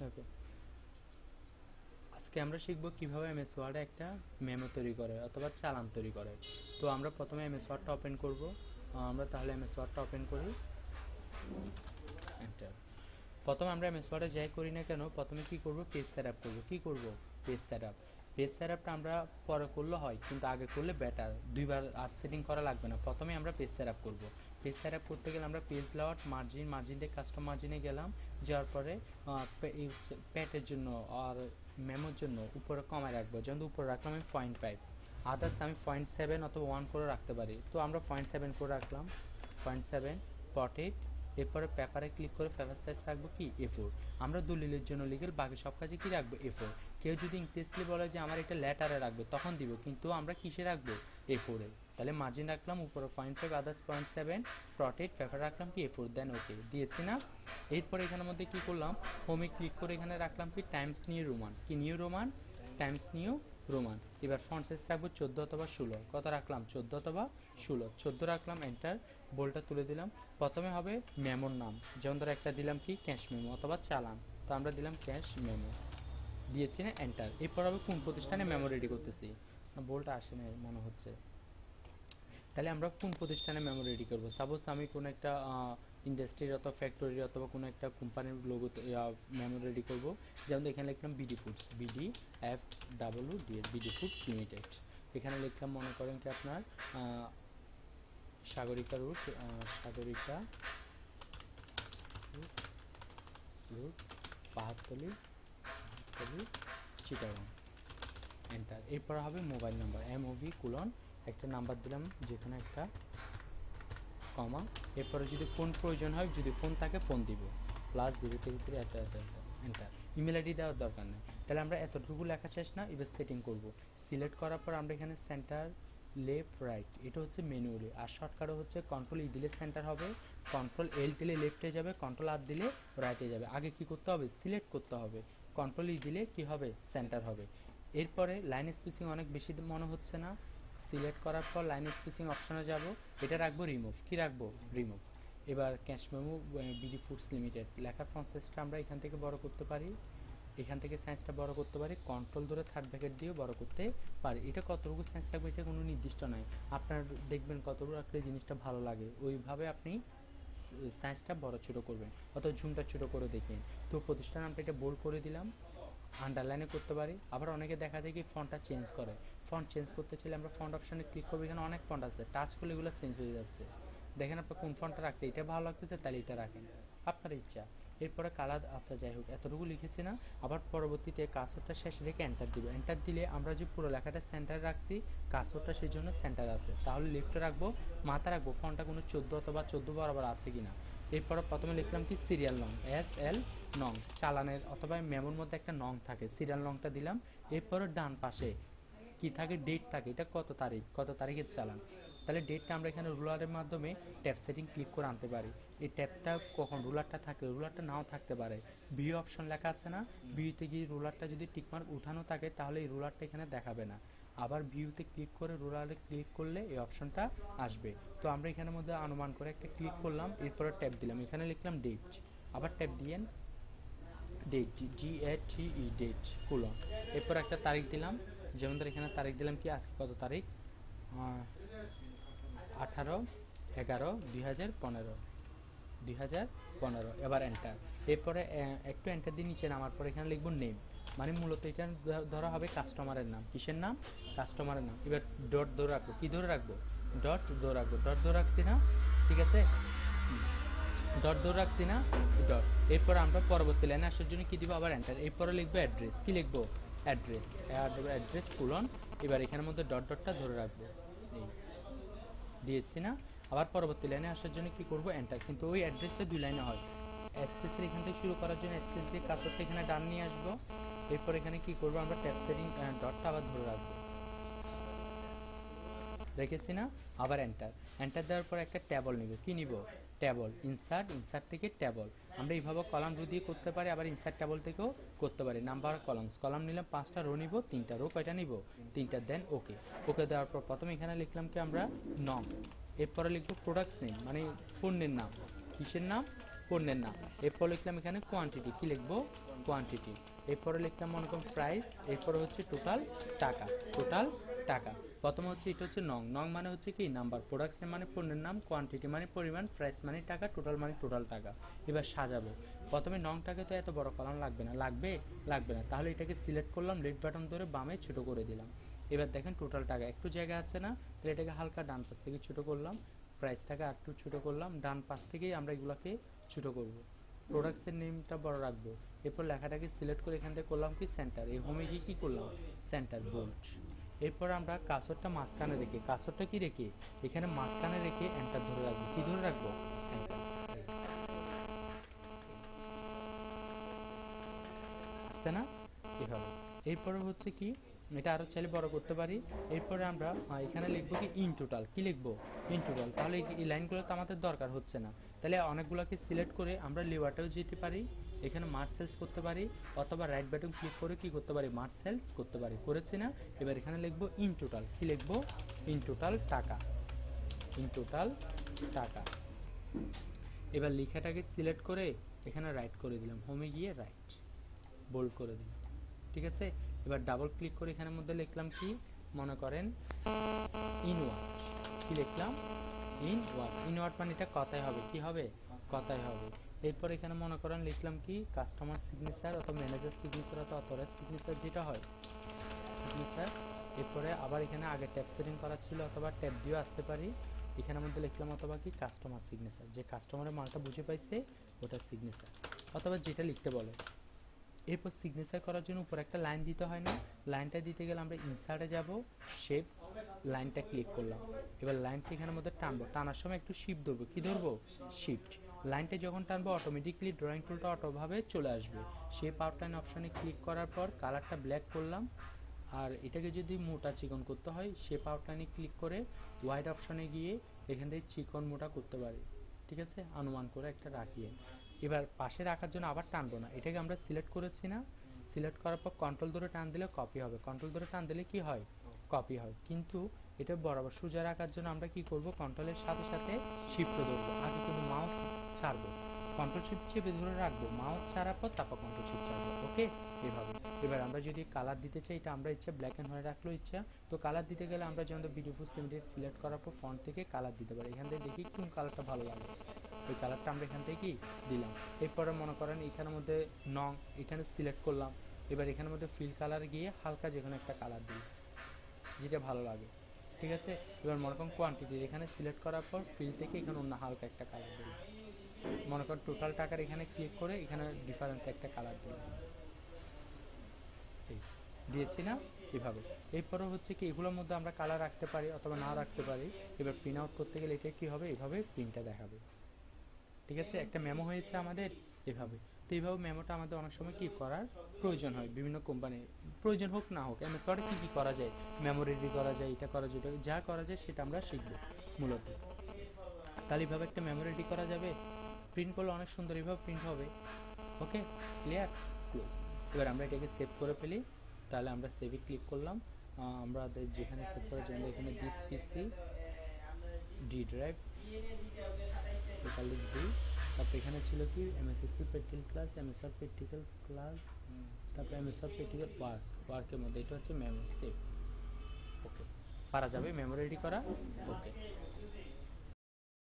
ওকে, আজকে আমরা শিখব কিভাবে এমএস ওয়ার্ডে একটা মেমো তৈরি করে অথবা চালান তৈরি করে। তো আমরা প্রথমে এমএস ওয়ার্ডটা ওপেন করব। আমরা তাহলে এমএস ওয়ার্ডটা ওপেন করি, এন্টার। প্রথমে আমরা এমএস ওয়ার্ডে যাই করি না কেন, প্রথমে কি করব, পেজ সেটআপ করব। কি করব, পেজ সেটআপ। পেজ সেটআপটা আমরা পরে করলে হয়, কিন্তু আগে করলে বেটার, দুইবার আর সেটিং করা লাগবে না। প্রথমে আমরা পেজ সেটআপ করব। পেজ সেটআপ করতে গেলে আমরা পেজ লেআউট, মার্জিন দিয়ে কাস্টম মার্জিনে গেলাম। যাওয়ার পরে প্যাটের জন্য আর মেমোর জন্য উপরে কমায় রাখবো, যেমন উপরে রাখলাম আমি 0.5, আদার্স আমি 0.7 অথবা 1 করে রাখতে পারি। তো আমরা 0.7 করে রাখলাম, 0.7 পটেট। এরপরে পেপারে ক্লিক করে পেপার সাইজ রাখবো কি A4। আমরা দলিলের জন্য লিগেল, বাকি সব কাজে কি রাখবো A4। কেউ যদি ইনক্রিজলি বলে যে আমার এটা লেটারে রাখবে তখন দিব, কিন্তু আমরা কিসে রাখবো, A4 এ। তাহলে মার্জিন রাখলাম উপরে 0.5, আদার্স 0.7, প্রটেক্ট পেপার রাখলাম কি A4, দেন ওকে দিয়েছি না। এরপর এখানের মধ্যে কি করলাম, হোমে ক্লিক করে এখানে রাখলাম কি টাইমস নিউ রোমান, কি new Roman, Times new Roman. এবার ফন্ট সাইজ রাখবো 14 অথবা 16, কত রাখলাম, 14 অথবা 16, 14 রাখলাম, এন্টার। বোল্ডটা তুলে দিলাম। প্রথমে হবে মেমোর নাম, যেমন ধরো একটা দিলাম কি ক্যাশ মেমো অথবা চালান, তো আমরা দিলাম ক্যাশ মেমো, দিয়েছি না, এন্টার। এরপর হবে কোন প্রতিষ্ঠানে মেমো রেডি করতেছি, বোল্ডটা আসে না মনে হচ্ছে। তাহলে আমরা কোন প্রতিষ্ঠানে মেমো রেডি করবো, সাপোজ আমি কোনো একটা ইন্ডাস্ট্রির অথবা ফ্যাক্টরির অথবা কোনো একটা কোম্পানির লোগোতে মেমো রেডি করবো। যেমন এখানে লিখলাম BD foods, BD foods limited. এখানে লিখলাম মনে করেন কি আপনার Sagarika route, Sagarika route, Pahartali, Chittagong, enter. এরপর হবে মোবাইল নাম্বার, MOV কোলন, একটা নাম্বার দিলাম যেখানে একটা কমা। এরপরে যদি ফোন প্রয়োজন হয়, যদি ফোন থাকে ফোন দিব, +033 এন্টার। ইমেল আইডি দেওয়ার দরকার নেই। তাহলে আমরা এতটুকু লেখা শেষ না, এবার সেটিং করব। সিলেক্ট করার পর আমরা এখানে সেন্টার লেফট রাইট, এটা হচ্ছে ম্যানুয়ালি, আর শর্টকাটও হচ্ছে কন্ট্রোল ই দিলে সেন্টার হবে, কন্ট্রোল L দিলে লেফটে যাবে, কন্ট্রোল R দিলে রাইটে যাবে। আগে কি করতে হবে, সিলেক্ট করতে হবে, কন্ট্রোল ই দিলে কি হবে, সেন্টার হবে। এরপরে লাইন স্পেসিং অনেক বেশি মনে হচ্ছে না, সিলেক্ট করার পর লাইন স্পেসিং অপশনে যাব, এটা রাখবো রিমুভ, কি রাখবো, রিমুভ। এবার cash memo BD foods limited লেখার ফন্ট সাইজটা আমরা এখান থেকে বড় করতে পারি, এখান থেকে সাইজটা বড় করতে পারি, কন্ট্রোল ধরে থার্ড ব্র্যাকেট দিয়ে বড় করতে পারি। এটা কতটুকু সাইজ রাখবে এটা কোনো নির্দিষ্ট নয়, আপনার দেখবেন কতটুকু রাখলে জিনিসটা ভালো লাগে, ওইভাবে আপনি সাইজটা বড় ছোটো করবেন, অথবা ঝুমটা ছোটো করে দেখেন। তো প্রতিষ্ঠান আমরা এটা বোল্ড করে দিলাম, আন্ডারলাইনে করতে পারি। আবার অনেকে দেখা যায় কি ফন্টটা চেঞ্জ করে, ফন্ট চেঞ্জ করতে চাইলে আমরা ফন্ট অপশানে ক্লিক করবো, এখানে অনেক ফন্ট আছে, টাচ করলে এগুলো চেঞ্জ হয়ে যাচ্ছে। দেখেন আপনার কোন ফন্টটা রাখতে, এটা ভালো লাগতেছে তাহলে এটা রাখেন, আপনার ইচ্ছা। এরপরে কালার, আচ্ছা যাই হোক এতটুকু লিখেছি না। আবার পরবর্তীতে কার্সরটা শেষে রেখে এন্টার দিব, এন্টার দিলে আমরা যে পুরো লেখাটা সেন্টারে রাখছি, কার্সরটা সেই জন্য সেন্টার আছে, তাহলে লেফটে রাখবো, মাথা রাখবো ফন্টটা কোনো 14 অথবা 14 বরাবর আছে কিনা। এরপরে প্রথমে লিখলাম কি সিরিয়াল নং, SL নং, চালানের অথবা মেমোর মধ্যে একটা নং থাকে, সিরিয়াল নংটা দিলাম। এরপরে ডান পাশে কি থাকে, ডেট থাকে, এটা কত তারিখ, কত তারিখের চালান। তাহলে ডেটটা আমরা এখানে রুলারের মাধ্যমে ট্যাব সেটিং ক্লিক করে আনতে পারি। এই ট্যাবটা কখন রুলারটা থাকলে, রুলারটা নাও থাকতে পারে, ভিউ অপশন লেখা আছে না, ভিউতে গিয়ে রুলারটা যদি টিকমার্ক উঠানো থাকে তাহলে এই রুলারটা এখানে দেখাবে না। আবার ভিউতে ক্লিক করে রুলারে ক্লিক করলে এই অপশনটা আসবে। তো আমরা এখানের মধ্যে অনুমান করে একটা ক্লিক করলাম, এরপরে ট্যাব দিলাম, এখানে লিখলাম ডেট, আবার ট্যাব দিয়েন ডেট, DATE ডেট কোলন। এরপর একটা তারিখ দিলাম, যেমন ধর এখানে তারিখ দিলাম কি আজকে কত তারিখ, 18/11/2015। এবার এন্টার। এরপরে একটু এন্টার দিয়ে নিচে নামার পর এখানে লিখবো নেম, মানে মূলত এটা ধরা হবে কাস্টমারের নাম, কিসের নাম, কাস্টমারের নাম। এবার ডট ধরে রাখবো, কি ধরে রাখবো, ডট ধরে রাখবো, ডট ধরে রাখছি না, ঠিক আছে, ডট ধরে রাখছি না, ডট। এরপর আমরা পরবর্তী লাইনে আসার জন্য কি দিব, আবার এন্টার। এরপরে লিখবো অ্যাড্রেস, কি লিখবো, অ্যাড্রেস, অ্যাড্রেস কোলন। এবার এখানের মধ্যে ডট ডটটা ধরে রাখবো, এই দিয়েছি না। আবার পরবর্তী লাইনে আসার জন্য কি করবো, এন্টার। কিন্তু ওই অ্যাড্রেসটা 2 লাইনে হয়, স্পেসের এখান থেকে শুরু করার জন্য স্পেস দিয়ে কার্সরটা এখানে ডান নিয়ে আসবো। এরপর এখানে কি করবো, আমরা ট্যাব সেটিং ডটটা আবার ধরে রাখবো, রেখেছি না। আবার এন্টার, এন্টার দেওয়ার পর একটা ট্যাবল নিব, কি নিব, ট্যাবল, ইনসার্ট থেকে ট্যাবল। আমরা এইভাবে কলাম রো দিয়ে করতে পারি, আবার ইনসার্ট ট্যাবল থেকেও করতে পারি। নাম্বার কলামস, কলাম নিলাম 5টা, রো নিব 3টা, রো কয়টা নিব 3টা, দেন ওকে। ওকে দেওয়ার পর প্রথমে এখানে লিখলাম কি আমরা নং, এরপরে লিখবো প্রোডাক্টস নেম, মানে পণ্যের নাম, কিসের নাম, পণ্যের নাম। এরপর লিখলাম এখানে কোয়ান্টিটি, কি লিখবো কোয়ান্টিটি। এরপরে লিখলাম মনে করুন প্রাইস, এরপরে হচ্ছে টোটাল টাকা, টোটাল টাকা। প্রথমে হচ্ছে এটা হচ্ছে নং, নং মানে হচ্ছে কি নাম্বার, প্রোডাক্টস নেম মানে পণ্যের নাম, কোয়ান্টিটি মানে পরিমাণ, প্রাইস মানে টাকা, টোটাল মানে টোটাল টাকা। এবার সাজাবো, প্রথমে নংটাকে তো এত বড় কলাম লাগবে না, লাগবে না, তাহলে এটাকে সিলেক্ট করলাম, লেফট বাটন ধরে বামে ছোট করে দিলাম। এবার দেখেন টোটাল টাকা একটু জায়গা আছে না, তাহলে এটাকে হালকা ডান পাশ থেকে ছোট করলাম, প্রাইসটাকে আর একটু ছোটো করলাম, ডান পাশ থেকেই আমরা এগুলোকে ছোটো করব। প্রোডাক্টসের নেমটা বড় রাখবো। এরপর লেখাটাকে সিলেক্ট করে এখান থেকে করলাম কি সেন্টার, এই হোমে গিয়ে কী করলাম সেন্টার বোল্ট। এরপর আমরা কার্সরটা মাঝখানে রেখে, কার্সরটা কি রেখে এখানে মাঝখানে রেখে এন্টার ধরে রাখবো, কি ধরে রাখবো এন্টার, আসছে না এভাবে। এরপরে হচ্ছে কি এটা আরও চাইলে বড় করতে পারি। এরপরে আমরা এখানে লিখবো কি ইন টোটাল, কি লিখবো ইন টোটাল। তাহলে এই লাইনগুলো তো আমাদের দরকার হচ্ছে না, তাহলে অনেকগুলোকে সিলেক্ট করে আমরা লেওয়ার্টেও যেতে পারি, এখানে মার্জ সেলস করতে পারি, অথবা রাইট বাটন ক্লিক করে কি করতে পারি মার্জ সেলস করতে পারি, করেছি না। এবার এখানে লিখবো ইন টোটাল, কি লিখবো ইন টোটাল টাকা, ইন টোটাল টাকা। এবার লেখাটাকে সিলেক্ট করে এখানে রাইট করে দিলাম, হোমে গিয়ে রাইট বোল্ড করে দিলাম, ঠিক আছে। এবার ডাবল ক্লিক করে এখানের মধ্যে লিখলাম কি মনে করেন ইনওয়ার্ড, কি লিখলাম ইনওয়ার্ড, ইনওয়ার্ড মানে এটা কথাই হবে, কি হবে কথাই হবে। এরপর এখানে মনে করেন লিখলাম কি কাস্টমার সিগনেচার অথবা ম্যানেজার সিগনেচার অথবা অথরাইজ সিগনেচার যেটা হয় সিগনেচার। এরপরে আবার এখানে আগে ট্যাব সেটিং করা ছিল অথবা ট্যাব দিয়েও আসতে পারি, এখানের মধ্যে লিখলাম অথবা কি কাস্টমার সিগনেচার, যে কাস্টমারের মালটা বুঝে পাইছে ওটা সিগনেচার, অথবা যেটা লিখতে বলে। এরপর সিগনেচার করার জন্য উপর একটা লাইন দিতে হয় না, লাইনটা দিতে গেলে আমরা ইনসার্টে যাব, শেপস, লাইনটা ক্লিক করলাম। এবার লাইনটা এখানের মধ্যে টানবো, টানার সময় একটু শিফট ধরবো, কি ধরবো শিফট। লাইনটা যখন টানবো অটোমেটিকলি ড্রয়িং টুলটা অটোভাবে চলে আসবে। শেপ আউটলাইন অপশনে ক্লিক করার পর কালারটা ব্ল্যাক করলাম, আর এটাকে যদি মোটা চিকন করতে হয় শেপ আউটলাইনে ক্লিক করে ওয়াইড অপশনে গিয়ে এখান থেকে চিকন মোটা করতে পারি, ঠিক আছে, অনুমান করে একটা রাখিয়ে। এবার পাশে রাখার জন্য আবার টানবো না, এটাকে আমরা সিলেক্ট করেছি না, সিলেক্ট করার পর কন্ট্রোল ধরে টান দিলে কপি হবে, কন্ট্রোল ধরে টান দিলে কি হয় কপি হয়। কিন্তু এটা বরাবর সোজা রাখার জন্য আমরা কি করব কন্ট্রোলের সাথে সাথে শিফট ধরবো, আগে কিন্তু মাউস ছাড়বো, কন্ট্রোল শিফট চেপে ধরে রাখবো, মাউস ছাড়ার পর তারপর কন্ট্রোল শিফট ছাড়বো, ওকে এভাবে। এবার আমরা যদি কালার দিতে চাই, এটা আমরা ইচ্ছা ব্ল্যাক অ্যান্ড হোয়াইট রাখলো ইচ্ছা, তো কালার দিতে গেলে আমরা যেমন ভিডিও ফুস লিমিটেড সিলেক্ট করার পর ফন্ট থেকে কালার দিতে পারি, এখান থেকে দেখি কোন কালারটা ভালো লাগে, ওই কালারটা আমরা এখান থেকে দিলাম। এরপরে মনে করেন এখানের মধ্যে নং এখানে সিলেক্ট করলাম, এবার এখানের মধ্যে ফিল কালার গিয়ে হালকা যে কোনো একটা কালার দিই যেটা ভালো লাগে, ঠিক আছে। এবার মনে করেন কোয়ান্টিটি এখানে সিলেক্ট করার পর ফিল থেকে এখানে অন্য হালকা একটা কালার দিই, মনে করেন টোটাল টাকার এখানে ক্লিক করে এখানে ডিফারেন্ট একটা কালার দিলাম, দিয়েছি না এভাবে। এরপরে হচ্ছে কি এগুলোর মধ্যে আমরা কালার রাখতে পারি অথবা না রাখতে পারি। এবার প্রিন্ট আউট করতে গেলে এটা কী হবে এভাবে প্রিন্টটা দেখাবে, ঠিক আছে। একটা মেমো হয়েছে আমাদের এভাবে, তো এইভাবে মেমোটা আমাদের অনেক সময় কী করার প্রয়োজন হয়, বিভিন্ন কোম্পানি প্রয়োজন হোক না হোক এমএস ওয়ার্ডে কী কী করা যায়, মেমো রেডি করা যায়, এটা করা যায়, যা করা যায় সেটা আমরা শিখবো মূলত। তাহলে এইভাবে একটা মেমো রেডি করা যাবে, প্রিন্ট করলে অনেক সুন্দর এইভাবে প্রিন্ট হবে, ওকে ক্লিয়ার ক্লোজ। এবার আমরা এটাকে সেভ করে ফেলি, তাহলে আমরা সেভে ক্লিক করলাম, আমরা যেখানে সেভ করার জন্য এখানে this PC D drive local disk D, তারপর এখানে ছিল কি MSSC practical class, MSR practical class, তারপরে এমএসআর প্র্যাকটিক্যাল ওয়ার্কের মধ্যে এটা হচ্ছে মেমো সেভ, ওকে পারা যাবে মেমো রেডি করা, ওকে।